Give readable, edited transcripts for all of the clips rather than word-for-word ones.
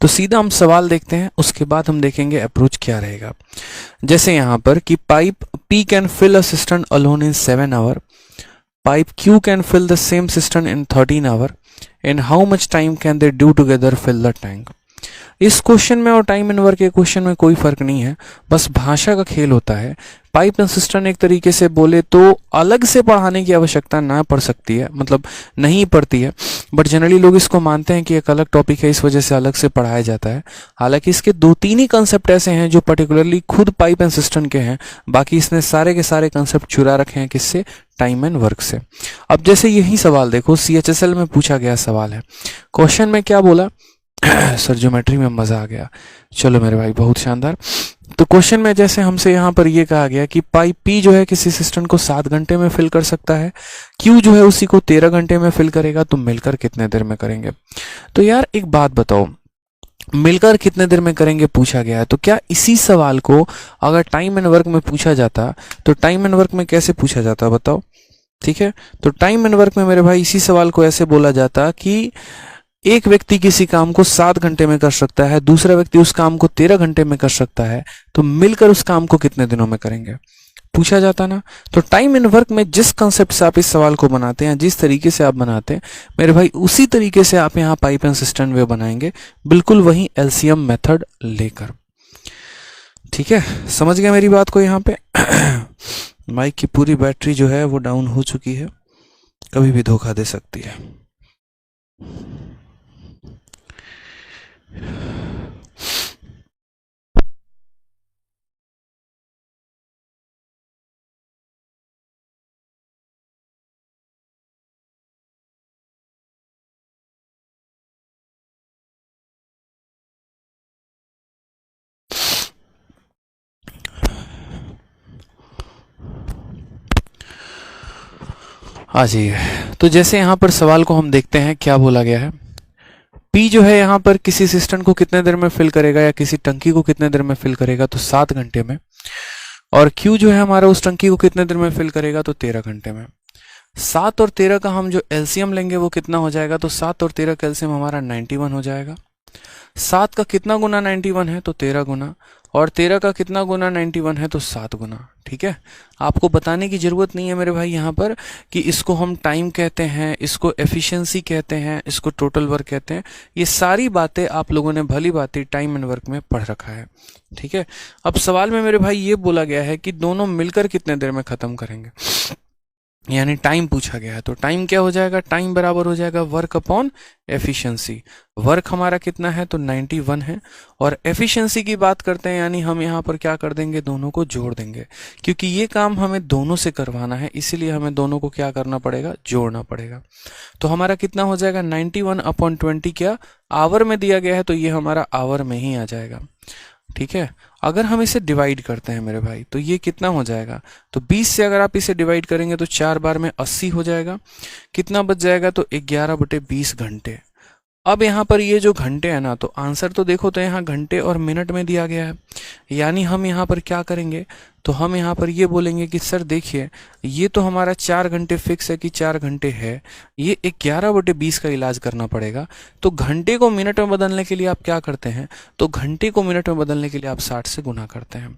तो सीधा हम सवाल देखते हैं, उसके बाद हम देखेंगे अप्रोच क्या रहेगा। जैसे यहाँ पर कि pipe P can fill a system alone in 7 hour, pipe Q can fill the same system in 13 hour, and how much time can they do together fill the tank. इस क्वेश्चन में और time and work के question में कोई फर्क नहीं है, बस भाषा का खेल होता है। पाइप एंड सिस्टम एक तरीके से बोले तो अलग से पढ़ाने की आवश्यकता ना पड़ सकती है, मतलब नहीं पड़ती है, बट जनरली लोग इसको मानते हैं कि एक अलग टॉपिक है, इस वजह से अलग से पढ़ाया जाता है। हालांकि इसके 2-3 ही कंसेप्ट ऐसे हैं जो पर्टिकुलरली खुद पाइप एंड सिस्टम के हैं, बाकी इसने सारे के सारे कंसेप्ट चुरा रखे हैं किससे, टाइम एंड वर्क से। अब जैसे यही सवाल देखो, CHSL में पूछा गया सवाल है। क्वेश्चन में क्या बोला सर ज्योमेट्री में मजा आ गया, चलो मेरे भाई बहुत शानदार। तो क्वेश्चन में जैसे हमसे यहाँ पर ये कहा गया कि पाइप P जो है किसी सिस्टम को 7 घंटे में फिल कर सकता है, Q जो है उसी को 13 घंटे में फिल करेगा, तो मिलकर कितने देर में करेंगे। तो यार एक बात बताओ, मिलकर कितने देर में करेंगे पूछा गया है, तो क्या इसी सवाल को अगर टाइम एंड वर्क में पूछा जाता तो टाइम एंड वर्क में कैसे पूछा जाता बताओ। ठीक है, तो टाइम एंड वर्क में मेरे भाई इसी सवाल को ऐसे बोला जाता कि एक व्यक्ति किसी काम को 7 घंटे में कर सकता है, दूसरा व्यक्ति उस काम को 13 घंटे में कर सकता है, तो मिलकर उस काम को कितने दिनों में करेंगे पूछा जाता ना। तो टाइम एंड वर्क में जिस कंसेप्ट से आप इस सवाल को बनाते हैं, जिस तरीके से आप बनाते हैं मेरे भाई, उसी तरीके से आप यहाँ पाइप एंड सिस्टम वे बनाएंगे, बिल्कुल वही LCM मेथड लेकर। ठीक है, समझ गया मेरी बात को। यहाँ पे माइक की पूरी बैटरी जो है वो डाउन हो चुकी है, कभी भी धोखा दे सकती है। आ जाइए। तो जैसे यहाँ पर सवाल को हम देखते हैं, क्या बोला गया है, P जो है यहाँ पर किसी सिस्टम को कितने देर में फिल करेगा या किसी टंकी को कितने देर में फिल करेगा, तो 7 घंटे में, और Q जो है हमारा उस टंकी को कितने देर में फिल करेगा, तो 13 घंटे में। 7 और 13 का हम जो LCM लेंगे वो कितना हो जाएगा, तो 7 और 13 का LCM हमारा 91 हो जाएगा। 7 का कितना गुना 91 है, तो 13 गुना, और 13 का कितना गुना 91 है, तो 7 गुना। ठीक है, आपको बताने की जरूरत नहीं है मेरे भाई यहाँ पर कि इसको हम टाइम कहते हैं, इसको एफिशिएंसी कहते हैं, इसको टोटल वर्क कहते हैं। ये सारी बातें आप लोगों ने भली बातें टाइम एंड वर्क में पढ़ रखा है। ठीक है, अब सवाल में मेरे भाई ये बोला गया है कि दोनों मिलकर कितने देर में खत्म करेंगे, यानी टाइम पूछा गया है। तो टाइम क्या हो जाएगा, टाइम बराबर हो जाएगा वर्क अपॉन एफिशिएंसी। वर्क हमारा कितना है, तो 91 है, और एफिशिएंसी की बात करते हैं यानी हम यहाँ पर क्या कर देंगे, दोनों को जोड़ देंगे, क्योंकि ये काम हमें दोनों से करवाना है, इसीलिए हमें दोनों को क्या करना पड़ेगा, जोड़ना पड़ेगा। तो हमारा कितना हो जाएगा, 91/20 क्या आवर में दिया गया है, तो ये हमारा आवर में ही आ जाएगा। ठीक है, अगर हम इसे डिवाइड करते हैं मेरे भाई, तो ये कितना हो जाएगा, तो 20 से अगर आप इसे डिवाइड करेंगे तो 4 बार में 80 हो जाएगा। कितना बच जाएगा, तो 11/20 घंटे। अब यहाँ पर ये जो घंटे है ना, तो आंसर तो देखो, तो यहाँ घंटे और मिनट में दिया गया है, यानी हम यहाँ पर क्या करेंगे, तो हम यहाँ पर ये बोलेंगे कि सर देखिए, ये तो हमारा 4 घंटे फिक्स है कि 4 घंटे है, ये 11/20 का इलाज करना पड़ेगा। तो घंटे को मिनट में बदलने के लिए आप क्या करते हैं, तो घंटे को मिनट में बदलने के लिए आप 60 से गुना करते हैं।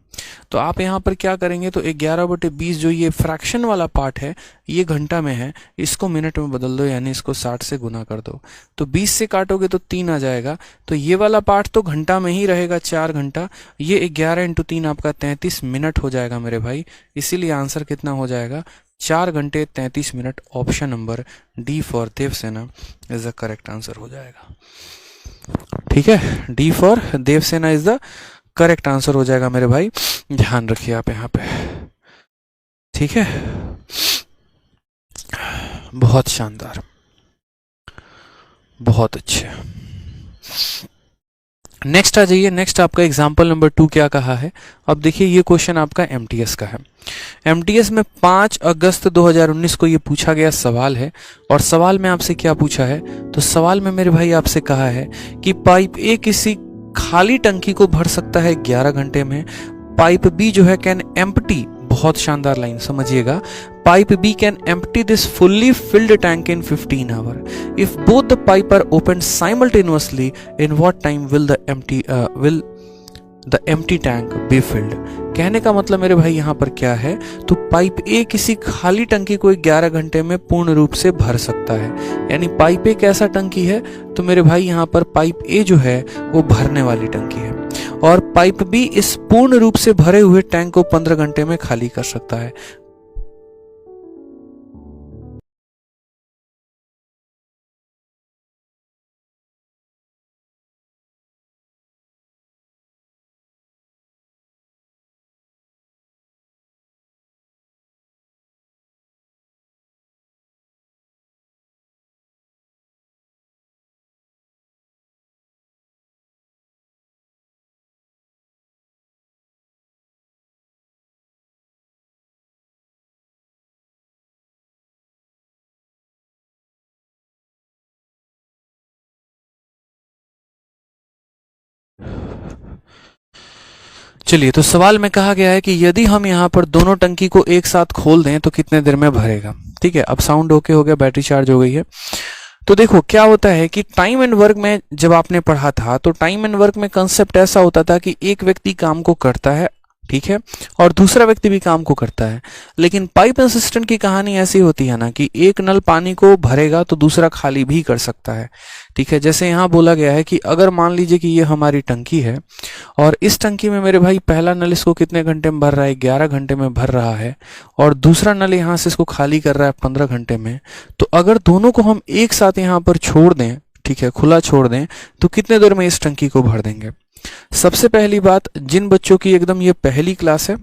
तो आप यहाँ पर क्या करेंगे, तो 11/20 जो ये फ्रैक्शन वाला पार्ट है, ये घंटा में है, इसको मिनट में बदल दो, यानी इसको 60 से गुना कर दो। तो 20 से काटोगे तो 3 आ जाएगा, तो ये वाला पार्ट तो घंटा में ही रहेगा 4 घंटा, ये 11 × 3 आपका 33 मिनट हो जाएगा मेरे भाई। इसीलिए आंसर कितना हो जाएगा, 4 घंटे 33 मिनट। Option number D for Devsena is the correct answer हो जाएगा। ठीक है, D for Devsena is the correct answer हो जाएगा मेरे भाई, ध्यान रखिए आप यहाँ पे। ठीक है, बहुत शानदार, बहुत अच्छे। नेक्स्ट आ जाइए। नेक्स्ट आपका एग्जाम्पल नंबर 2 क्या कहा है। अब देखिए, ये क्वेश्चन आपका MTS का है। MTS में 5 अगस्त 2019 को ये पूछा गया सवाल है, और सवाल में आपसे क्या पूछा है, तो सवाल में मेरे भाई आपसे कहा है कि पाइप A किसी खाली टंकी को भर सकता है 11 घंटे में, पाइप B जो है कैन एम्प्टी, बहुत शानदार लाइन, समझिएगा। Pipe B can empty this fully filled tank in 15 hour if both the pipe are open simultaneously in what time will the empty tank B filled. कहने का मतलब मेरे भाई यहाँ पर क्या है, तो पाइप ए किसी खाली टंकी को 11 घंटे में पूर्ण रूप से भर सकता है। यानी पाइप ए कैसा टंकी है, तो मेरे भाई यहाँ पर पाइप ए जो है वो भरने वाली टंकी है, और पाइप बी इस पूर्ण रूप से भरे हुए टैंक को 15 घंटे में खाली कर सकता है। चलिए, तो सवाल में कहा गया है कि यदि हम यहाँ पर दोनों टंकी को एक साथ खोल दें तो कितने देर में भरेगा। ठीक है, अब साउंड ओके हो गया, बैटरी चार्ज हो गई है। तो देखो क्या होता है कि टाइम एंड वर्क में जब आपने पढ़ा था, तो टाइम एंड वर्क में कंसेप्ट ऐसा होता था कि एक व्यक्ति काम को करता है, ठीक है, और दूसरा व्यक्ति भी काम को करता है। लेकिन पाइप असिस्टेंट की कहानी ऐसी होती है ना कि एक नल पानी को भरेगा तो दूसरा खाली भी कर सकता है। ठीक है, जैसे यहाँ बोला गया है कि अगर मान लीजिए कि ये हमारी टंकी है और इस टंकी में मेरे भाई पहला नल इसको कितने घंटे में भर रहा है, 11 घंटे में भर रहा है, और दूसरा नल यहाँ से इसको खाली कर रहा है 15 घंटे में। तो अगर दोनों को हम एक साथ यहाँ पर छोड़ दें, ठीक है, खुला छोड़ दें, तो कितने देर में इस टंकी को भर देंगे। सबसे पहली बात, जिन बच्चों की एकदम ये पहली क्लास है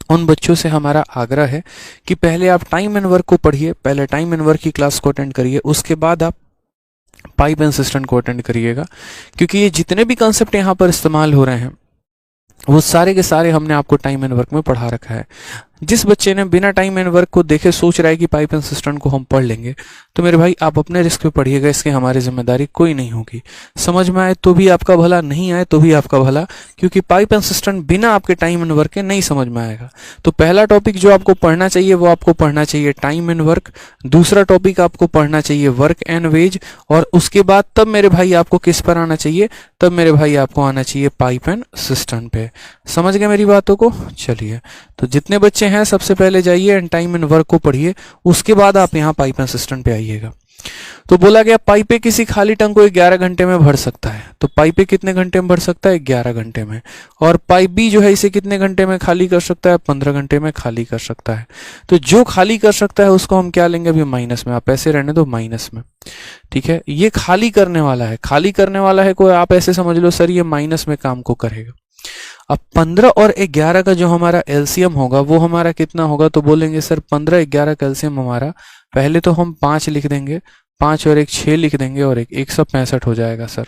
उन बच्चों से हमारा आग्रह है कि पहले आप टाइम एंड वर्क को पढ़िए, पहले टाइम एंड वर्क की क्लास को अटेंड करिए, उसके बाद आप पाइप एंड सिस्टम को अटेंड करिएगा, क्योंकि ये जितने भी कंसेप्ट यहाँ पर इस्तेमाल हो रहे हैं वो सारे के सारे हमने आपको टाइम एंड वर्क में पढ़ा रखा है। जिस बच्चे ने बिना टाइम एंड वर्क को देखे सोच रहा है कि पाइप एंड सिस्टम को हम पढ़ लेंगे, तो मेरे भाई आप अपने रिस्क पे पढ़िएगा, इसकी हमारी जिम्मेदारी कोई नहीं होगी। समझ में आए तो भी आपका भला, नहीं आए तो भी आपका भला, क्योंकि पाइप एंड सिस्टम बिना आपके टाइम एंड वर्क के नहीं समझ में आएगा। तो पहला टॉपिक जो आपको पढ़ना चाहिए वो आपको पढ़ना चाहिए टाइम एंड वर्क, दूसरा टॉपिक आपको पढ़ना चाहिए वर्क एंड वेज, और उसके बाद तब मेरे भाई आपको किस पर आना चाहिए, तब मेरे भाई आपको आना चाहिए पाइप एंड सिस्टम पे। समझ गए मेरी बातों को। चलिए, तो जितने बच्चे हैं सबसे पहले जाइए एंड टाइम एंड वर्क को पढ़िए, उसके बाद आप यहाँ पाइप एंड सिस्टम पे आइएगा। तो बोला गया पाइपे किसी खाली टंक को 11 घंटे में भर सकता है, तो पाइपे कितने घंटे में भर सकता है, 11 घंटे में। और पाइप बी जो है इसे कितने घंटे में खाली कर सकता है, 15 घंटे में खाली कर सकता है। तो जो खाली कर सकता है उसको हम क्या लेंगे, अभी माइनस में, आप ऐसे रहने दो माइनस में। ठीक है, ये खाली करने वाला है, खाली करने वाला है को आप ऐसे समझ लो सर ये माइनस में काम को करेगा। अब 15 और 11 का जो हमारा एलसीएम होगा वो हमारा कितना होगा, तो बोलेंगे सर 15 11 का एलसीएम हमारा, पहले तो हम 5 लिख देंगे, 5 और 1 6 लिख देंगे, और 165 हो जाएगा सर।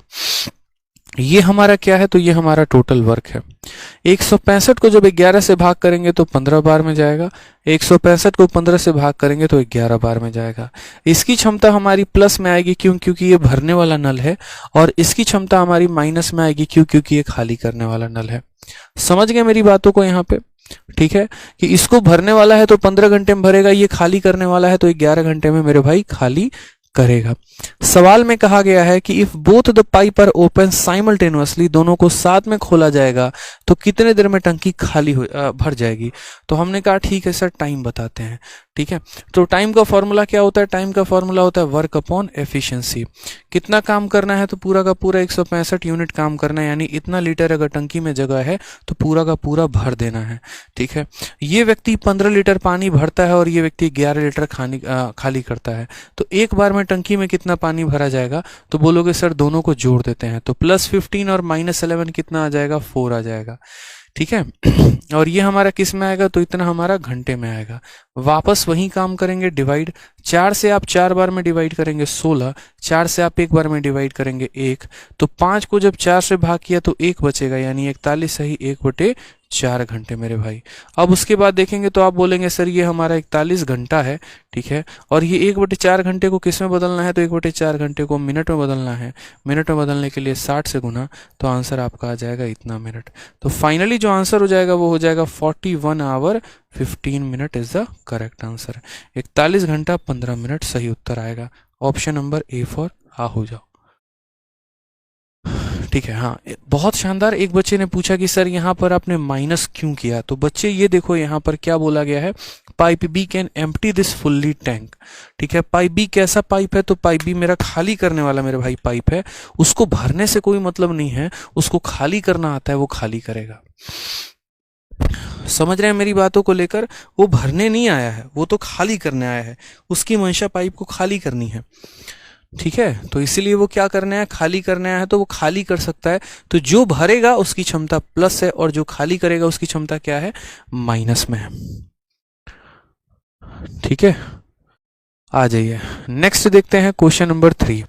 ये हमारा क्या है, तो ये हमारा टोटल वर्क है। 165 को जब 11 से भाग करेंगे तो 15 बार में जाएगा, 165 को 15 से भाग करेंगे तो 11 बार में जाएगा। इसकी क्षमता हमारी प्लस में आएगी क्योंकि ये भरने वाला नल है, और इसकी क्षमता हमारी माइनस में आएगी क्योंकि ये खाली करने वाला नल है। समझ गए मेरी बातों को यहाँ पे। ठीक है, कि इसको भरने वाला है तो 15 घंटे में भरेगा, ये खाली करने वाला है तो 11 घंटे में मेरे भाई खाली करेगा। सवाल में कहा गया है कि if both the pipe are open simultaneously, दोनों को साथ में खोला जाएगा तो कितने देर में टंकी खाली भर जाएगी। तो हमने कहा ठीक है सर, टाइम बताते हैं। ठीक है, तो टाइम का फॉर्मूला क्या होता है, टाइम का फॉर्मूला होता है वर्क अपॉन एफिशिएंसी। कितना काम करना है, तो पूरा का पूरा 165 यूनिट काम करना है, यानी इतना लीटर अगर टंकी में जगह है तो पूरा का पूरा भर देना है। ठीक है, ये व्यक्ति 15 लीटर पानी भरता है और ये व्यक्ति 11 लीटर खाली करता है, तो एक बार में टंकी में कितना पानी भरा जाएगा, तो बोलोगे सर दोनों को जोड़ देते हैं, तो +15 और -11 कितना आ जाएगा, 4 आ जाएगा। ठीक है, और ये हमारा किस में आएगा, तो इतना हमारा घंटे में आएगा। वापस वही काम करेंगे, डिवाइड 4 से आप 4 बार में डिवाइड करेंगे 16, 4 से आप 1 बार में डिवाइड करेंगे 1, तो 5 को जब 4 से भाग किया तो 1 बचेगा, यानी 41 सही 1/4 घंटे मेरे भाई। अब उसके बाद देखेंगे तो आप बोलेंगे सर ये हमारा 41 घंटा है। ठीक है, और ये 1/4 घंटे को किस में बदलना है, तो 1/4 घंटे को मिनट में बदलना है। मिनट में बदलने के लिए 60 से गुना, तो आंसर आपका आ जाएगा इतना मिनट। तो फाइनली जो आंसर हो जाएगा वो हो जाएगा 41 hour 15 minute is the correct answer. 41 घंटा 15 मिनट सही उत्तर आएगा। ऑप्शन नंबर ए फॉर आ हो जाओ। ठीक है, हाँ बहुत शानदार। एक बच्चे ने पूछा कि सर यहाँ पर आपने माइनस क्यों किया, तो बच्चे ये देखो यहाँ पर क्या बोला गया है, pipe B can empty this fully tank. ठीक है, पाइप बी कैसा पाइप है, तो पाइप बी मेरा खाली करने वाला मेरे भाई पाइप है, उसको भरने से कोई मतलब नहीं है, उसको खाली करना आता है, वो खाली करेगा। समझ रहे हैं मेरी बातों को लेकर, वो भरने नहीं आया है, वो तो खाली करने आया है, उसकी मंशा पाइप को खाली करनी है। ठीक है, तो इसीलिए वो क्या करना है, खाली करना है, तो वो खाली कर सकता है। तो जो भरेगा उसकी क्षमता प्लस है और जो खाली करेगा उसकी क्षमता क्या है, माइनस में है। ठीक है, आ जाइए नेक्स्ट देखते हैं question number 3।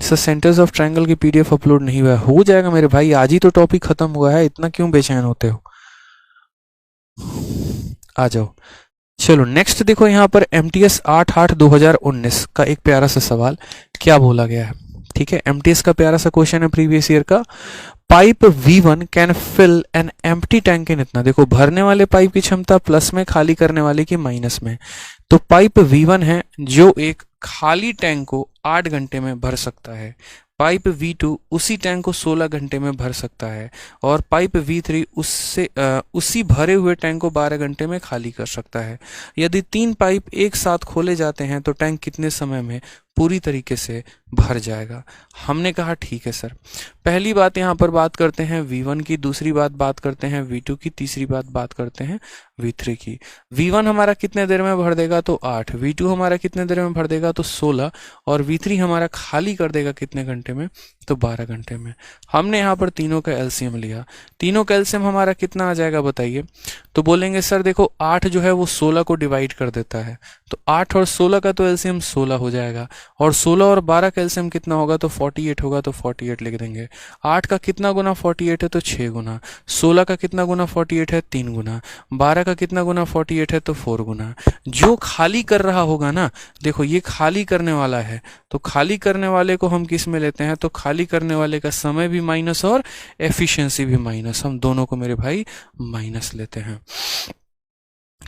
Sir centres of triangle की पीडीएफ अपलोड नहीं हुआ है। हो जाएगा मेरे भाई, आज ही तो टॉपिक खत्म हुआ है, इतना क्यों बेचैन होते हो, आ जाओ। चलो नेक्स्ट देखो यहाँ पर MTS 8/8/2019 का एक प्यारा सा सवाल क्या बोला गया है। ठीक है, MTS का प्यारा सा क्वेश्चन है प्रीवियस ईयर का। Pipe V1 can fill an empty tank in इतना, देखो भरने वाले पाइप की क्षमता प्लस में, खाली करने वाले की माइनस में। तो पाइप V1 है जो एक खाली टैंक को 8 घंटे में भर सकता है, पाइप V2 उसी टैंक को 16 घंटे में भर सकता है, और पाइप V3 उसी भरे हुए टैंक को 12 घंटे में खाली कर सकता है। यदि 3 पाइप एक साथ खोले जाते हैं तो टैंक कितने समय में पूरी तरीके से भर जाएगा। हमने कहा ठीक है सर, पहली बात यहाँ पर बात करते हैं V1 की, दूसरी बात करते हैं V2 की, तीसरी बात करते हैं V3 की। V1 हमारा कितने देर में भर देगा, तो 8, V2 हमारा कितने देर में भर देगा, तो 16, और V3 हमारा खाली कर देगा कितने घंटे में, तो 12 घंटे में। हमने यहाँ पर तीनों का एलसीएम लिया, तीनों का एलसीएम हमारा कितना आ जाएगा बताइए। तो बोलेंगे सर देखो 8 जो है वो 16 को डिवाइड कर देता है, तो 8 और 16 का तो एलसीएम 16 हो जाएगा, और 16 और 12 का एलसीएम कितना होगा, तो 48 होगा, तो 48 लिख देंगे। 8 का कितना गुना 48 है, तो 6 गुना। 16 का कितना गुना 48 है, 3 गुना। 12 का कितना गुना 48 है, तो 4 गुना। जो खाली कर रहा होगा ना, देखो ये खाली करने वाला है, तो खाली करने वाले को हम किस में लेते हैं, तो खाली करने वाले का समय भी माइनस और एफिशिएंसी भी माइनस, हम दोनों को मेरे भाई माइनस लेते हैं।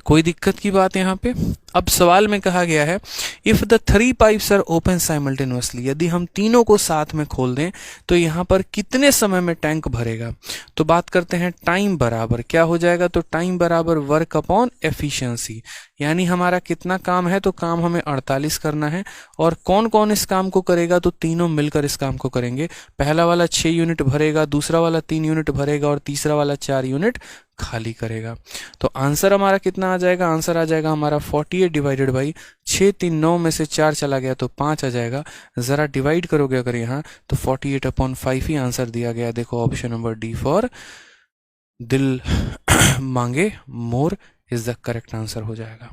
कोई दिक्कत की बात यहाँ पे। अब सवाल में कहा गया है if the 3 pipes are open simultaneously, यदि हम तीनों को साथ में खोल दें तो यहाँ पर कितने समय में टैंक भरेगा। तो बात करते हैं टाइम बराबर क्या हो जाएगा, तो टाइम बराबर वर्क अपॉन एफिशिएंसी, यानी हमारा कितना काम है, तो काम हमें 48 करना है, और कौन कौन इस काम को करेगा, तो तीनों मिलकर इस काम को करेंगे। पहला वाला 6 यूनिट भरेगा, दूसरा वाला 3 यूनिट भरेगा, और तीसरा वाला 4 यूनिट खाली करेगा। तो आंसर हमारा कितना आ जाएगा, आंसर आ जाएगा हमारा 48 डिवाइडेड बाई 6, 3, 9 में से 4 चला गया तो 5 आ जाएगा। जरा डिवाइड करोगे अगर यहाँ तो 48/5 ही आंसर दिया गया। देखो ऑप्शन नंबर डी फॉर दिल मांगे more is the correct answer हो जाएगा।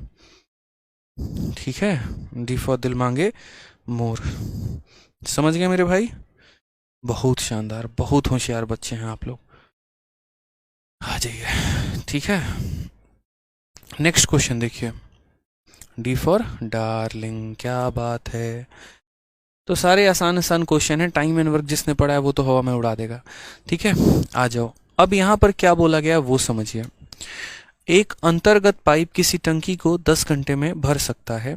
ठीक है, डी फॉर दिल मांगे मोर। समझ गए मेरे भाई, बहुत शानदार, बहुत होशियार बच्चे हैं आप लोग, आ जाइए। ठीक है, नेक्स्ट क्वेश्चन देखिए, डी फॉर डार्लिंग, क्या बात है। तो सारे आसान आसान क्वेश्चन है, टाइम एंड वर्क जिसने पढ़ा है वो तो हवा में उड़ा देगा। ठीक है, आ जाओ। अब यहाँ पर क्या बोला गया वो समझिए। एक अंतर्गत पाइप किसी टंकी को 10 घंटे में भर सकता है,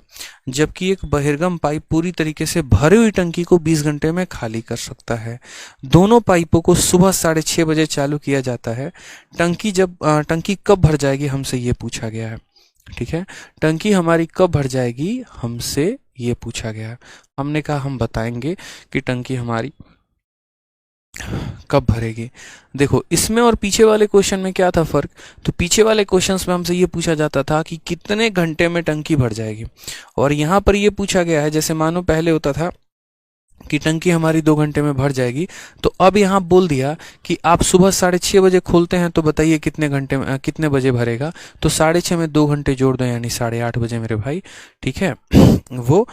जबकि एक बहिर्गम पाइप पूरी तरीके से भरी हुई टंकी को 20 घंटे में खाली कर सकता है। दोनों पाइपों को सुबह 6:30 बजे चालू किया जाता है। टंकी कब भर जाएगी हमसे ये पूछा गया है। ठीक है, टंकी हमारी कब भर जाएगी हमसे ये पूछा गया है। हमने कहा हम बताएंगे कि टंकी हमारी कब भरेगी। देखो इसमें और पीछे वाले क्वेश्चन में क्या था फर्क, तो पीछे वाले क्वेश्चंस में हमसे ये पूछा जाता था कि कितने घंटे में टंकी भर जाएगी, और यहाँ पर ये पूछा गया है जैसे मानो पहले होता था कि टंकी हमारी 2 घंटे में भर जाएगी, तो अब यहाँ बोल दिया कि आप सुबह 6:30 बजे खोलते हैं तो बताइए कितने घंटे में कितने बजे भरेगा। तो 6:30 में 2 घंटे जोड़ दो यानी 8:30 बजे मेरे भाई। ठीक है वो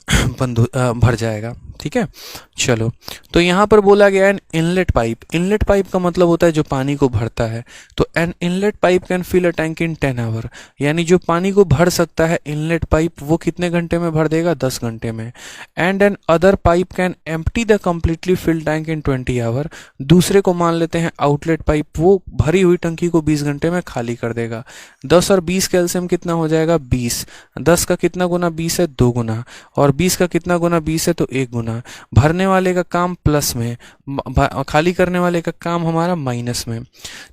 भर जाएगा। ठीक है, चलो। तो यहाँ पर बोला गया है इनलेट पाइप। इनलेट पाइप का मतलब होता है जो पानी को भरता है। तो an inlet pipe can fill a tank in 10 hour, यानी जो पानी को भर सकता है इनलेट पाइप वो कितने घंटे में भर देगा, 10 घंटे में। And another pipe can empty the completely fill tank in 20 hour. दूसरे को मान लेते हैं आउटलेट पाइप, वो भरी हुई टंकी को 20 घंटे में खाली कर देगा। 10 और 20 का एलसीएम कितना हो जाएगा, 20। 10 का कितना गुना 20 है, 2 गुना। और 20 का कितना गुना 20 है, तो 1 गुना। भरने वाले का काम प्लस में, खाली करने वाले का काम हमारा माइनस में।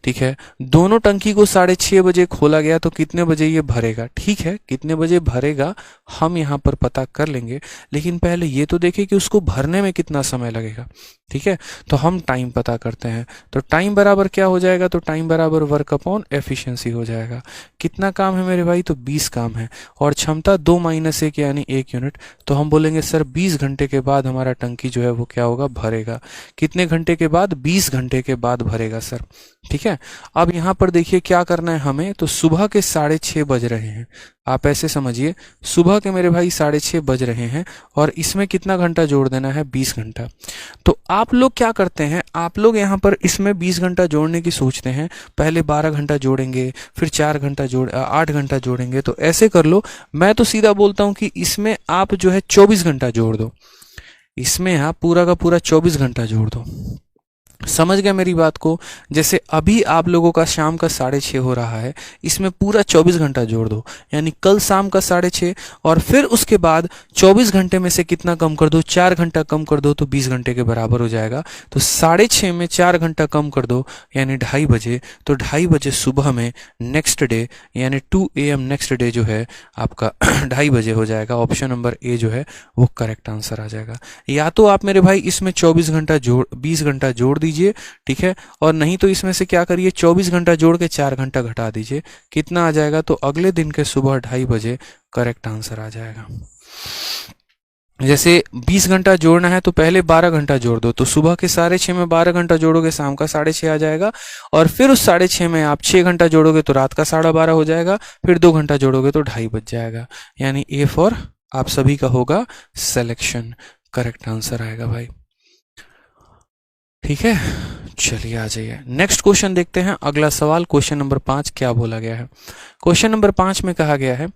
ठीक है, दोनों टंकी को 6:30 बजे खोला गया, तो कितने बजे ये भरेगा। ठीक है, कितने बजे भरेगा हम यहाँ पर पता कर लेंगे, लेकिन पहले ये तो देखें कि उसको भरने में कितना समय लगेगा। ठीक है, तो हम टाइम पता करते हैं। तो टाइम बराबर क्या हो जाएगा, तो टाइम बराबर वर्क अपॉन एफिशिएंसी हो जाएगा। कितना काम है मेरे भाई, तो 20 काम है। और क्षमता 2 - 1 यानी 1 यूनिट। तो हम बोलेंगे सर 20 घंटे के बाद हमारा टंकी जो है वो क्या होगा, भरेगा। कितने घंटे के बाद, 20 घंटे के बाद भरेगा सर। ठीक है, अब यहाँ पर देखिए क्या करना है हमें। तो सुबह के 6:30 बज रहे हैं, आप ऐसे समझिए सुबह के मेरे भाई 6:30 बज रहे हैं, और इसमें कितना घंटा जोड़ देना है, 20 घंटा। तो आप लोग क्या करते हैं, आप लोग यहाँ पर इसमें 20 घंटा जोड़ने की सोचते हैं। पहले 12 घंटा जोड़ेंगे, फिर 4 घंटा 8 घंटा जोड़ेंगे। तो ऐसे कर लो, मैं तो सीधा बोलता हूँ कि इसमें आप जो है 24 घंटा जोड़ दो। इसमें आप पूरा का पूरा 24 घंटा जोड़ दो। समझ गया मेरी बात को। जैसे अभी आप लोगों का शाम का 6:30 हो रहा है, इसमें पूरा 24 घंटा जोड़ दो, यानी कल शाम का 6:30। और फिर उसके बाद 24 घंटे में से कितना कम कर दो, 4 घंटा कम कर दो, तो 20 घंटे के बराबर हो जाएगा। तो 6:30 में 4 घंटा कम कर दो, यानी 2:30 बजे। तो 2:30 बजे सुबह में नेक्स्ट डे, यानी 2 AM नेक्स्ट डे जो है आपका 2:30 बजे हो जाएगा। ऑप्शन नंबर ए जो है वो करेक्ट आंसर आ जाएगा। या तो आप मेरे भाई इसमें 20 घंटा जोड़ दीजिए, ठीक है, और नहीं तो इसमें से क्या करिए, 24 घंटा जोड़ के 4 घंटा घटा दीजिए। कितना आ जाएगा, तो अगले दिन के सुबह 2:30 बजे करेक्ट आंसर आ जाएगा। जैसे 20 घंटा जोड़ना है तो पहले 12 घंटा जोड़ दो, तो सुबह के 6:30 में 12 घंटा जोड़ोगे, शाम का 6:30 आ जाएगा। और फिर उस 6:30 में आप 6 घंटा जोड़ोगे तो रात का 12:30 हो जाएगा। फिर 2 घंटा जोड़ोगे तो 2:30 बज जाएगा। यानी ए फॉर आप सभी का होगा सिलेक्शन, करेक्ट आंसर आएगा भाई। ठीक है, चलिए आ जाइए नेक्स्ट क्वेश्चन देखते हैं। अगला सवाल क्वेश्चन नंबर 5 क्या बोला गया है। क्वेश्चन नंबर 5 में कहा गया है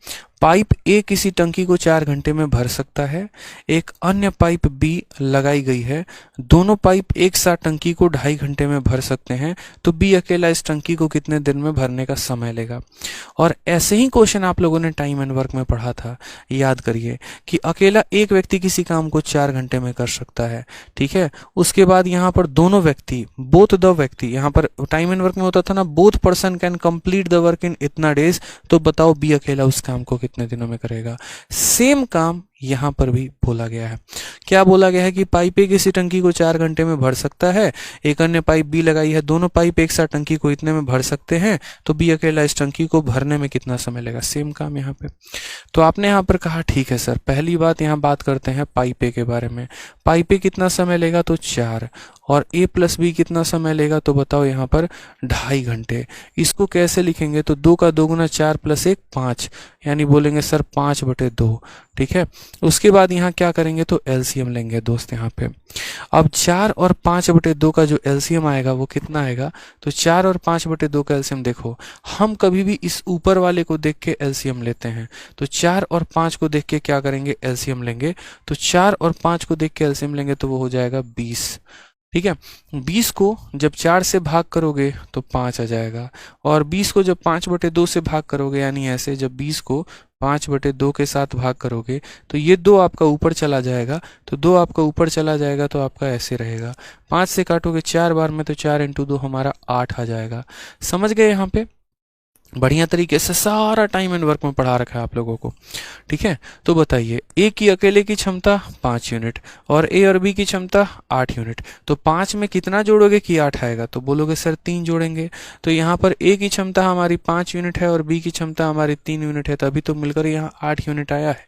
पाइप ए किसी टंकी को 4 घंटे में भर सकता है, एक अन्य पाइप बी लगाई गई है, दोनों पाइप एक साथ टंकी को 2.5 घंटे में भर सकते हैं, तो बी अकेला इस टंकी को कितने दिन में भरने का समय लेगा। और ऐसे ही क्वेश्चन आप लोगों ने टाइम एंड वर्क में पढ़ा था, याद करिए कि अकेला एक व्यक्ति किसी काम को 4 घंटे में कर सकता है। ठीक है, उसके बाद यहाँ पर दोनों व्यक्ति, बोथ द व्यक्ति, यहाँ पर टाइम एंड वर्क में होता था ना, both person can complete the work in इतना डेज। तो बताओ बी अकेला उस काम को कितने दिनों में करेगा। सेम काम यहां पर भी बोला गया है। क्या बोला गया है कि पाइप ए किसी टंकी को 4 घंटे में भर सकता है, एक अन्य पाइप बी लगाई है, दोनों पाइप एक साथ टंकी को इतने में भर सकते हैं, तो बी अकेला इस टंकी को भरने में कितना समय लेगा। सेम काम यहाँ पे। तो आपने यहाँ पर कहा ठीक है सर, पहली बात यहाँ बात करते हैं पाइप ए के बारे में। पाइप ए कितना समय लेगा, तो 4, और ए प्लस बी कितना समय लेगा, तो बताओ यहाँ पर 2.5 घंटे। इसको कैसे लिखेंगे, तो 2 का 2 गुना 4 + 1 5, यानी बोलेंगे सर 5/2। ठीक है, उसके बाद यहाँ क्या करेंगे, तो एलसीएम लेंगे दोस्त यहाँ पे। अब 4 और 5/2 का जो एलसीएम आएगा वो कितना आएगा, तो 4 और 5/2 का एलसीएम देखो, हम कभी भी इस ऊपर वाले को देख के एलसीएम लेते हैं। तो 4 और 5 को देख के क्या करेंगे, एलसीएम लेंगे। तो 4 और 5 को देख के एलसीएम लेंगे तो वो हो जाएगा 20। ठीक है, 20 को जब 4 से भाग करोगे तो 5 आ जाएगा, और 20 को जब 5/2 से भाग करोगे, यानी ऐसे जब 20 को 5/2 के साथ भाग करोगे तो ये 2 आपका ऊपर चला जाएगा। तो 2 आपका ऊपर चला जाएगा तो आपका ऐसे रहेगा। 5 से काटोगे 4 बार में तो 4 × 2 हमारा 8 आ जाएगा। समझ गए यहाँ पे, बढ़िया तरीके से सारा टाइम एंड वर्क में पढ़ा रखा है आप लोगों को। ठीक है, तो बताइए ए की अकेले की क्षमता 5 यूनिट और ए और बी की क्षमता 8 यूनिट। तो 5 में कितना जोड़ोगे कि 8 आएगा, तो बोलोगे सर 3 जोड़ेंगे। तो यहाँ पर ए की क्षमता हमारी 5 यूनिट है और बी की क्षमता हमारी 3 यूनिट है, तभी तो मिलकर यहाँ 8 यूनिट आया है।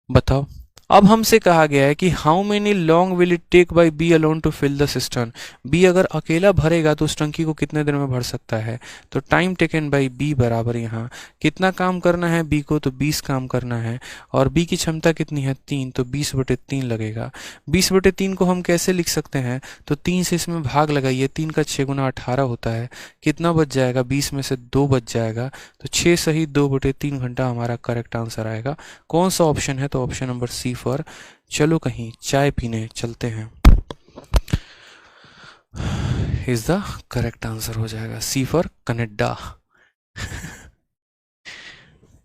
बताओ अब हमसे कहा गया है कि how many long will it take by B alone to fill the cistern. B अगर अकेला भरेगा तो उस टंकी को कितने देर में भर सकता है। तो टाइम टेकन बाई बी बराबर यहाँ कितना काम करना है बी को, तो 20 काम करना है, और बी की क्षमता कितनी है 3, तो 20/3 लगेगा। 20/3 को हम कैसे लिख सकते हैं, तो 3 से इसमें भाग लगाइए, 3 का 6 गुना 18 होता है, कितना बच जाएगा, 20 में से 2 बच जाएगा, तो 6 सही 2/3 घंटा हमारा करेक्ट आंसर आएगा। कौन सा ऑप्शन है, तो ऑप्शन नंबर सी फॉर चलो कहीं चाय पीने चलते हैं इज द करेक्ट आंसर हो जाएगा, सी फॉर कनाडा।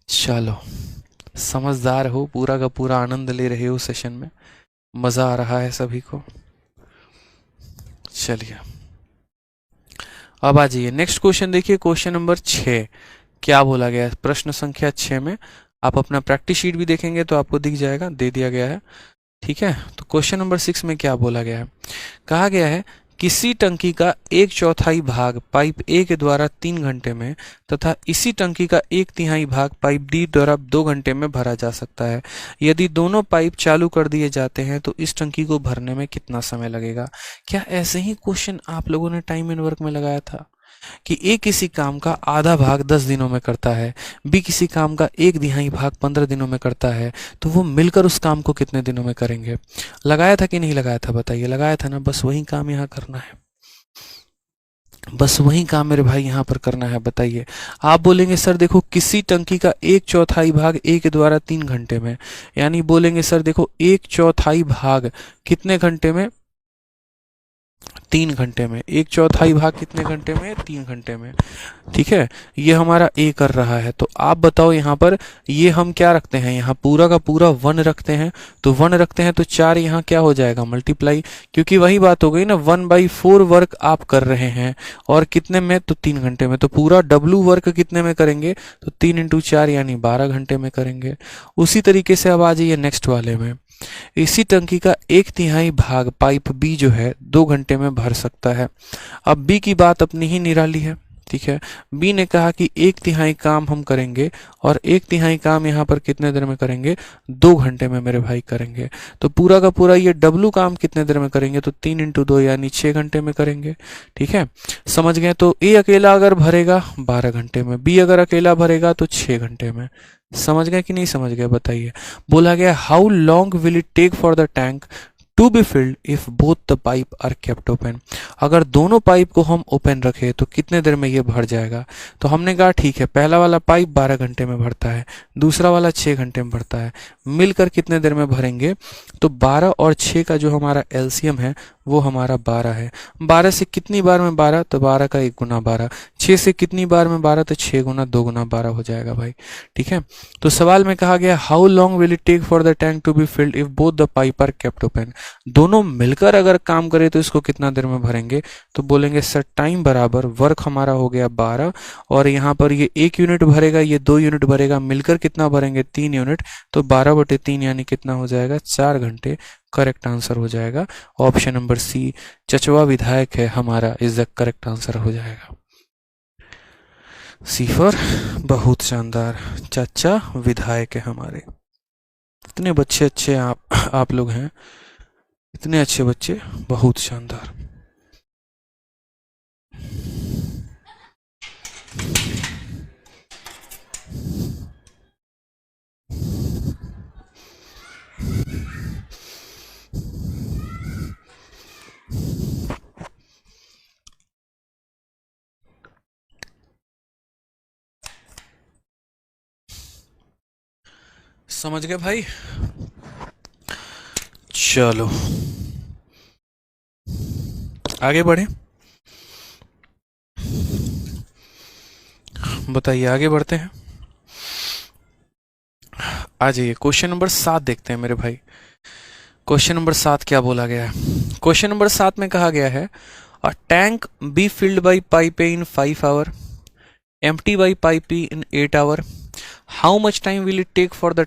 चलो, समझदार हो, पूरा का पूरा आनंद ले रहे हो सेशन में, मजा आ रहा है सभी को। चलिए अब आ जाइए नेक्स्ट क्वेश्चन देखिए, क्वेश्चन नंबर 6 क्या बोला गया है। प्रश्न संख्या 6 में आप अपना प्रैक्टिस शीट भी देखेंगे तो आपको दिख जाएगा, दे दिया गया है, ठीक है। तो क्वेश्चन नंबर 6 में क्या बोला गया है, कहा गया है किसी टंकी का 1/4 भाग पाइप ए के द्वारा 3 घंटे में तथा इसी टंकी का 1/3 भाग पाइप डी द्वारा 2 घंटे में भरा जा सकता है। यदि दोनों पाइप चालू कर दिए जाते हैं तो इस टंकी को भरने में कितना समय लगेगा। क्या ऐसे ही क्वेश्चन आप लोगों ने टाइम एंड वर्क में लगाया था कि ए किसी काम का आधा भाग 10 दिनों में करता है, बी किसी काम का 1/3 भाग 15 दिनों में करता है, तो वो मिलकर उस काम को कितने दिनों में करेंगे। लगाया था कि नहीं लगाया था, बताइए। लगाया था ना, बस वही काम यहाँ करना है, बस वही काम मेरे भाई यहाँ पर करना है। बताइए, आप बोलेंगे सर देखो किसी टंकी का 1/4 भाग ए के द्वारा 3 घंटे में, यानी बोलेंगे सर देखो 1/4 भाग कितने घंटे में, 3 घंटे में। 1/4 भाग कितने घंटे में, 3 घंटे में, ठीक है। ये हमारा ए कर रहा है, तो आप बताओ यहाँ पर ये हम क्या रखते हैं, यहाँ पूरा का पूरा 1 रखते हैं, तो 1 रखते हैं तो 4 यहाँ क्या हो जाएगा मल्टीप्लाई, क्योंकि वही बात हो गई ना, 1/4 वर्क आप कर रहे हैं और कितने में, तो 3 घंटे में। तो पूरा डब्लू वर्क कितने में करेंगे, तो 3 × 4 यानी 12 घंटे में करेंगे। उसी तरीके से अब आ जाइए नेक्स्ट वाले में, इसी टंकी का 1/3 भाग पाइप बी जो है 2 घंटे में भर सकता है। अब बी की बात अपनी ही निराली है, ठीक है। बी ने कहा कि 1/3 काम हम करेंगे और 1/3 काम यहाँ पर कितने देर में करेंगे, 2 घंटे में मेरे भाई करेंगे। तो पूरा का पूरा ये डब्लू काम कितने देर में करेंगे, तो 3 × 2 यानी 6 घंटे में करेंगे, ठीक है। समझ गए। तो ए अकेला अगर भरेगा 12 घंटे में, बी अगर अकेला भरेगा तो 6 घंटे में। समझ गए कि नहीं समझ गए, बताइए। बोला गया how long will it take for the tank to be filled if both the pipe are kept open. अगर दोनों पाइप को हम ओपन रखें तो कितने देर में ये भर जाएगा। तो हमने कहा ठीक है, पहला वाला पाइप 12 घंटे में भरता है, दूसरा वाला 6 घंटे में भरता है, मिलकर कितने देर में भरेंगे, तो 12 और 6 का जो हमारा एलसीएम है वो हमारा 12 है। 12 से कितनी बार में 12, तो 12 का 1 गुना 12। 6 से कितनी बार में 12, तो 6 गुना 2 गुना 12 हो जाएगा भाई, ठीक है। तो सवाल में कहा गया how long will it take for the tank to be filled if both the pipe are kept open. दोनों मिलकर अगर काम करे तो इसको कितना देर में भरेंगे, तो बोलेंगे सर टाइम बराबर वर्क हमारा हो गया 12 और यहाँ पर ये 1 यूनिट भरेगा, ये 2 यूनिट भरेगा, मिलकर कितना भरेंगे 3 यूनिट, तो 12/3 यानी कितना हो जाएगा 4 घंटे। करेक्ट आंसर हो जाएगा ऑप्शन नंबर सी, चचवा विधायक है हमारा, इज द करेक्ट आंसर हो जाएगा। सी फॉर बहुत शानदार, चाचा विधायक है हमारे। इतने बच्चे अच्छे आप लोग हैं, इतने अच्छे बच्चे, बहुत शानदार। समझ गए भाई। चलो आगे बढ़े, बताइए आगे बढ़ते हैं। आ जाइए क्वेश्चन नंबर 7 देखते हैं मेरे भाई। क्वेश्चन नंबर 7 क्या बोला गया है। क्वेश्चन नंबर 7 में कहा गया है a tank B filled by pipe A in 5 hour, empty by pipe B in 8 hour, how much time will it take for the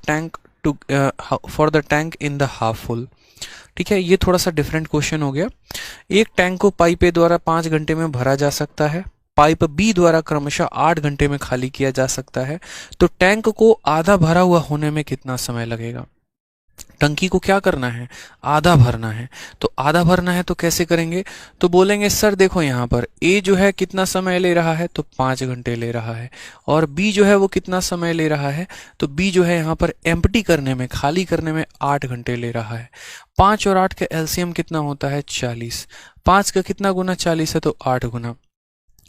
tank in the half full. ठीक है, ये थोड़ा सा डिफरेंट क्वेश्चन हो गया। एक टैंक को pipe ए द्वारा 5 घंटे में भरा जा सकता है, पाइप बी द्वारा क्रमशः 8 घंटे में खाली किया जा सकता है, तो टैंक को आधा भरा हुआ होने में कितना समय लगेगा। टंकी को क्या करना है, आधा भरना है। तो आधा भरना है तो कैसे करेंगे, तो बोलेंगे सर देखो यहाँ पर ए जो है कितना समय ले रहा है, तो 5 घंटे ले रहा है, और बी जो है वो कितना समय ले रहा है, तो बी जो है यहाँ पर एम्प्टी करने में, खाली करने में 8 घंटे ले रहा है। 5 और 8 का एलसीएम कितना होता है, 40। 5 का कितना गुना 40 है, तो 8 गुना,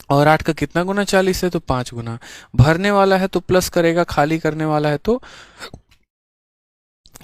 और 8 का कितना गुना 40 है, तो 5 गुना। भरने वाला है तो प्लस करेगा, खाली करने वाला है तो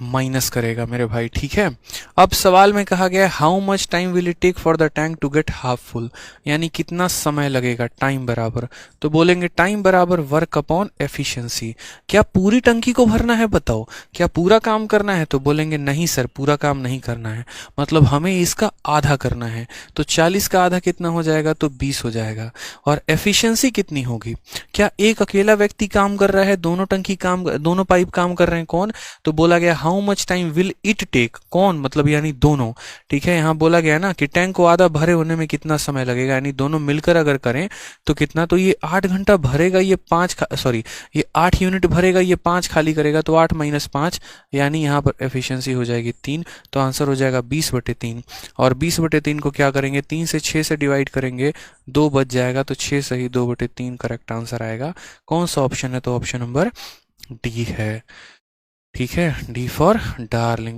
माइनस करेगा मेरे भाई, ठीक है। अब सवाल में कहा गया है how much time will it take for the tank to get half full, यानी कितना समय लगेगा, टाइम बराबर, तो बोलेंगे टाइम बराबर वर्क अपॉन एफिशिएंसी। क्या पूरी टंकी को भरना है, बताओ क्या पूरा काम करना है, तो बोलेंगे नहीं सर पूरा काम नहीं करना है, मतलब हमें इसका आधा करना है। तो 40 का आधा कितना हो जाएगा, तो 20 हो जाएगा। और एफिशिएंसी कितनी होगी, क्या एक अकेला व्यक्ति काम कर रहा है, दोनों टंकी काम, दोनों पाइप काम कर रहे हैं, कौन, तो बोला गया how much time will it take, कौन मतलब यानी दोनों, ठीक है। यहाँ बोला गया ना कि टैंक को आधा भरे होने में कितना समय लगेगा, यानी दोनों मिलकर अगर करें तो कितना, तो ये 8 घंटा भरेगा, ये 5 सॉरी ये 8 यूनिट भरेगा, ये 5 खाली करेगा, तो 8 - 5 यानी यहाँ पर एफिशिएंसी हो जाएगी 3। तो आंसर हो जाएगा 20/3। और 20/3 को क्या करेंगे, 3 से 6 से डिवाइड करेंगे, 2 बच जाएगा, तो 6 सही 2/3 करेक्ट आंसर आएगा। कौन सा ऑप्शन है, तो ऑप्शन नंबर डी है, ठीक है, डी फॉर डार्लिंग।